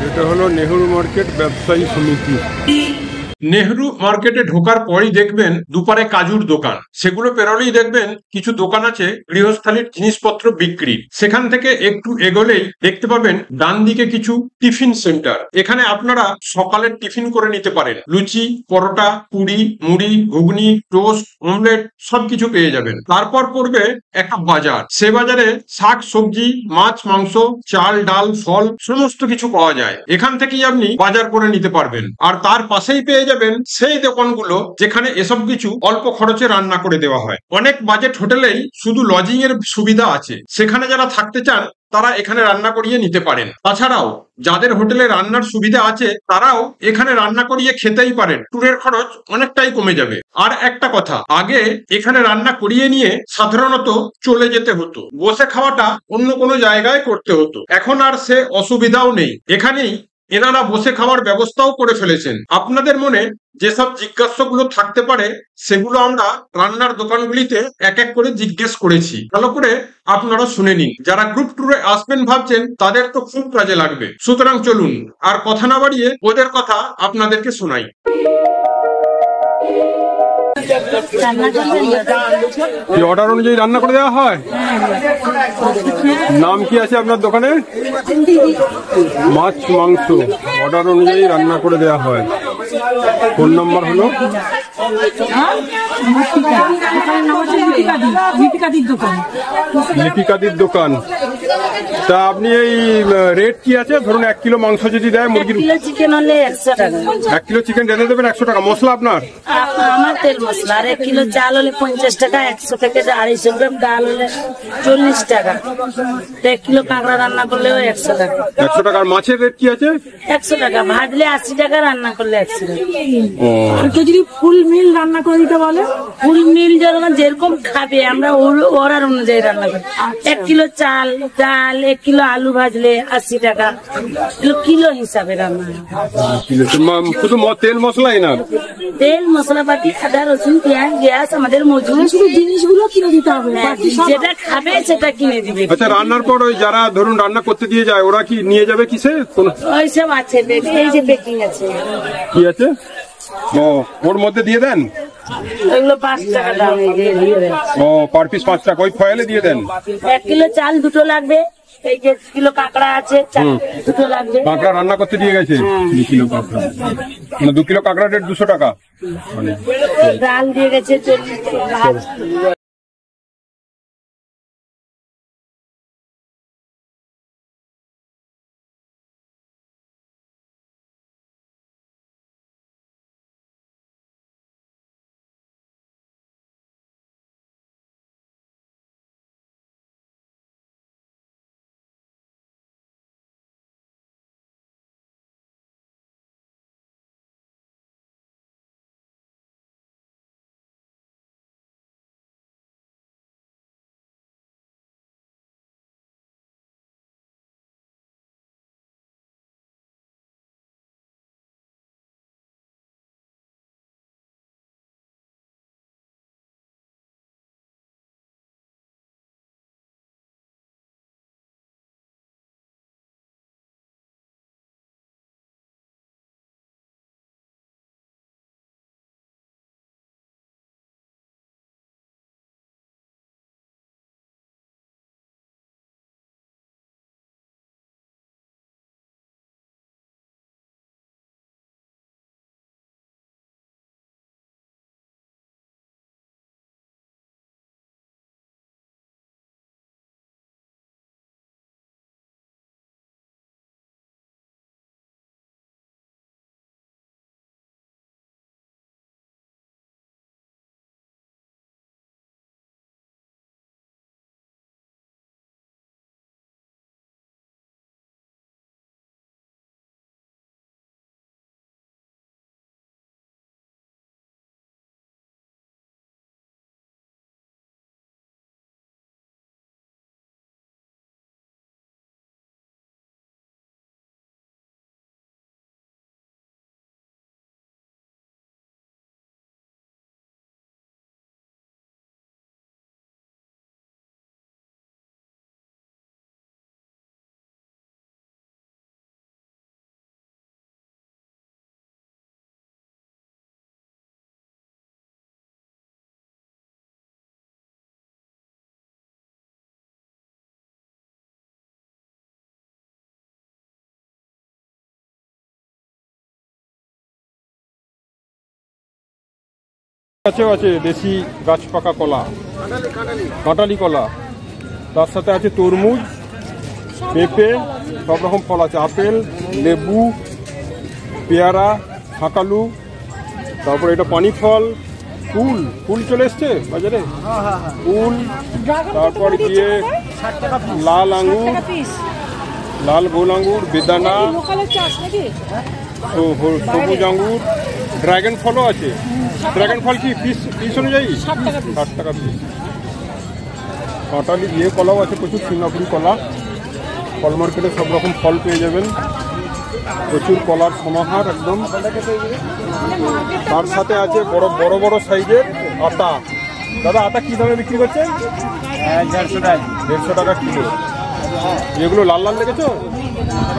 এটা হলো নেহরু মার্কেট ব্যবসায়ী সমিতি। নেহরু মার্কেটে ঢোকার পরই দেখবেন দুপারে কাজুর দোকান, সেগুলো পেরোলেই দেখবেন কিছু দোকান আছে গৃহস্থালির জিনিসপত্র বিক্রি। সেখান থেকে একটু এগোলেই দেখতে পাবেন ডান দিকে কিছু টিফিন সেন্টার। এখানে আপনারা সকালের টিফিন করে নিতে পারেন, লুচি, পরোটা, পুরি, মুড়ি, ঘুগনি, টোস্ট, অমলেট সবকিছু পেয়ে যাবেন। তারপর পড়বে একটা বাজার, সে বাজারে শাক সবজি, মাছ মাংস, চাল ডাল ফল সমস্ত কিছু পাওয়া যায়। এখান থেকেই আপনি বাজার করে নিতে পারবেন। আর তার পাশেই পেয়ে যাবেন সেই দোকানগুলো যেখানে এসব কিছু অল্প খরচে রান্না করে দেওয়া হয়। অনেক বাজেট হোটেলেই শুধু লজিং এর সুবিধা আছে, সেখানে যারা থাকতে চান তারা এখানে রান্না করিয়ে নিতে পারেন। তাছাড়াও যাদের হোটেলে রান্নার সুবিধা আছে তারাও এখানে রান্না করিয়ে খেতেই পারেন, ট্যুরের খরচ অনেকটাই কমে যাবে। আর একটা কথা, আগে এখানে রান্না করিয়ে নিয়ে সাধারণত চলে যেতে হতো, বসে খাওয়াটা অন্য কোনো জায়গায় করতে হতো। এখন আর সে অসুবিধাও নেই, এখানেই এনারা বসে খাওয়ার ব্যবস্থাও করে ফেলেছেন। আপনাদের মনে যেসব জিজ্ঞাসাগুলো থাকতে পারে সেগুলো আমরা রান্নার দোকানগুলিতে এক এক করে জিজ্ঞেস করেছি, ভালো করে আপনারা শুনে নিন। যারা গ্রুপ ট্যুরে আসবেন ভাবছেন তাদের তো খুব কাজে লাগবে। সুতরাং চলুন আর কথা না বাড়িয়ে ওদের কথা আপনাদেরকে শোনাই। কি অর্ডার অনুযায়ী রান্না করে দেওয়া হয়? নাম কি আছে আপনার দোকানে? মাছ মাংস অর্ডার অনুযায়ী রান্না করে দেওয়া হয়। ফোন নম্বর হলো লিপিকাদির দোকান। তা আপনি এই রেট কি আছে? ধরুন 1 কিলো মাংস যদি দেয়, মুরগির চিকেন হলে 100 টাকা, 1 কিলো চিকেন রেঁধে দেবেন 100 টাকা। মশলা আপনার? আমার তেল মশলা। আর 1 কিলো চাল হলে 50 টাকা, 100 থেকে 250 গ্রাম ডাল হলে 40 টাকা, 1 কিলো কাঁকড়া রান্না করলেও 100 টাকা। 100 টাকা। মাছের রেট কি আছে? 100 টাকা, ভাজলে 80 টাকা, রান্না করলে 100 টাকা। তো যদি ফুল মিল রান্না করে দিতে বলে? ফুল মিল যেরকম খাবে আমরা অর্ডার অনুযায়ী রান্না করি। 1 কিলো চাল ডাল 1 কিলো আলু ভাজলে 80 টাকা, কিলো হিসাবে রান্না। শুধু তেল মশলাই না, তেল মশলাপাতি, আদা রসুন পেঁয়াজ গ্যাস আমাদের মজুরি, শুধু জিনিসগুলো কিনে দিতে হবে, যেটা খাবে সেটা কিনে দিবে। আচ্ছা, রান্নার পর ওই যারা ধরুন রান্না করতে দিয়ে যায় ওরা কি নিয়ে যাবে কিসে? ওইসব আছে, এই যে প্যাকিং আছে। কি আছে? ও, ওর মধ্যে দিয়ে দেন? ওইগুলো 5 টাকা দাম। ও, পার পিস 5 টাকা। ওই ফয়েলে দিয়ে দেন। 1 কিলো চাল 2টো লাগবে, এই যে কিলো কাঁকড়া আছে 2টো লাগবে। কাঁকড়া রান্না করতে দিয়ে গেছে 2 কিলো কাঁকড়া, মানে 2 কিলো কাঁকড়া রেট 200 টাকা। ডাল দিয়ে গেছে 40 টাকা। কাছেও আছে দেশি গাছ পাকা কলা, কাঁটালি কলা, তার সাথে আছে তরমুজ, পেঁপে, সব রকম ফল আছে, আপেল, লেবু, পেয়ারা, শাকালু, তারপরে এটা পানি ফল, ফুল চলে এসছে বাজারে, ফুল, তারপর গিয়ে লাল আঙুর, লাল গোল আঙুর, বেদানা, সবুজ আঙুর, ড্রাগন ফলও আছে। ড্রাগন ফল কি পিস অনুযায়ী 60 টাকা পিস। কাঁটালি দিয়ে কলাও আছে প্রচুর, সিঙ্গাপুরি কলা। ফল মার্কেটে সব রকম ফল পেয়ে যাবেন, প্রচুর কলার সমাহার একদম। তার সাথে আছে বড় সাইজের আটা। দাদা আটা কি দামে বিক্রি করছে? 150 টাকা কিলো। যেগুলো লাল লাল লেগেছো,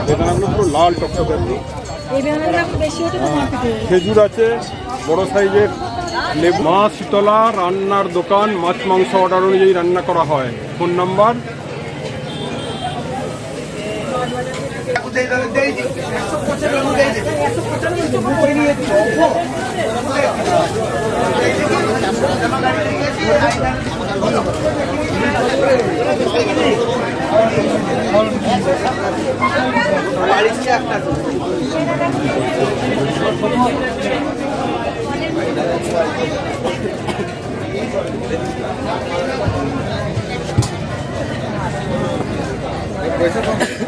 বেদানাগুলো পুরো লাল টকটকে। খেজুর আছে বড় সাইজের। মা শীতলা রান্নার দোকান, মাছ মাংস অর্ডার অনুযায়ী রান্না করা হয়। ফোন নাম্বার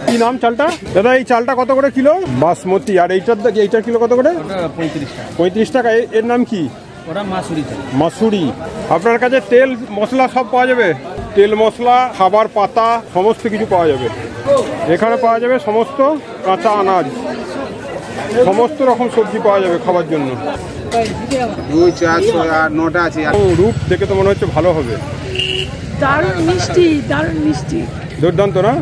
কি নাম চালটা? দাদা এই চালটা কত করে কিলো? বাসমতি। আর এইটার কিলো কত করে? 35 টাকা। এর নাম কি? মাসুরি। আপনার কাছে তেল মশলা সব পাওয়া যাবে? তেল মশলা, খাবার পাতা, সমস্ত কিছু পাওয়া যাবে এখানে। পাওয়া যাবে সমস্ত কাঁচা আনাজ, সমস্ত রকম সবজি পাওয়া যাবে খাবার জন্য। 2, 4, 6, 8, 9টা আছে। রূপ দেখে তো মনে হচ্ছে ভালো হবে। দারুণ মিষ্টি। দুর্দান্ত না?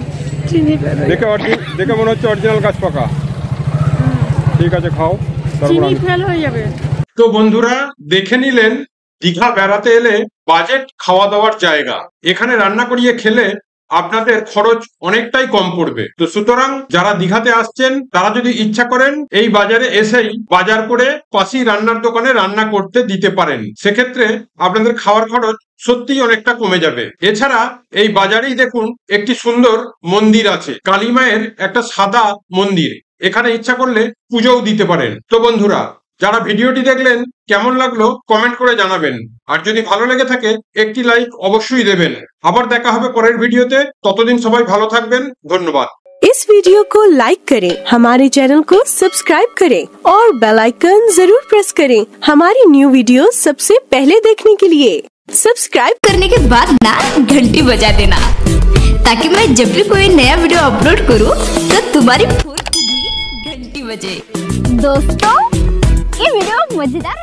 দেখে মনে হচ্ছে অরিজিনাল গাছ পাকা। ঠিক আছে, খাও। তো বন্ধুরা দেখে নিলেন, দীঘা বেড়াতে এলে বাজেট খাওয়া দাওয়ার জায়গা। এখানে রান্না করিয়ে খেলে আপনাদের খরচ অনেকটাই কম পড়বে। তো সুতরাং যারা দীঘাতে আসছেন তারা যদি ইচ্ছা করেন এই বাজারে এসেই বাজার করে পাশেই রান্নার দোকানে রান্না করতে দিতে পারেন। সেক্ষেত্রে আপনাদের খাওয়ার খরচ সত্যিই অনেকটা কমে যাবে। এছাড়া এই বাজারেই দেখুন একটি সুন্দর মন্দির আছে, কালী মায়ের একটা সাদা মন্দির। এখানে ইচ্ছা করলে পুজোও দিতে পারেন। তো বন্ধুরা যারা ভিডিওটি দেখলেন কেমন লাগলো কমেন্ট করে জানাবেন, আর যদি ভালো লেগে থাকে একটি লাইক অবশ্যই দেবেন। আবার দেখা হবে পরের ভিডিওতে। ততদিন সবাই ভালো থাকবেন। ধন্যবাদ। इस वीडियो को लाइक करें, हमारे चैनल को सब्सक्राइब करें और बेल आइकन जरूर प्रेस करें हमारी न्यू वीडियो सबसे पहले देखने के लिए। सब्सक्राइब करने के बाद ना घंटी बजा देना, ताकि मैं जब भी कोई नया वीडियो अपलोड करूं तो तुम्हारी फोन घंटी बजे। दोस्तों ये वीडियो मजेदार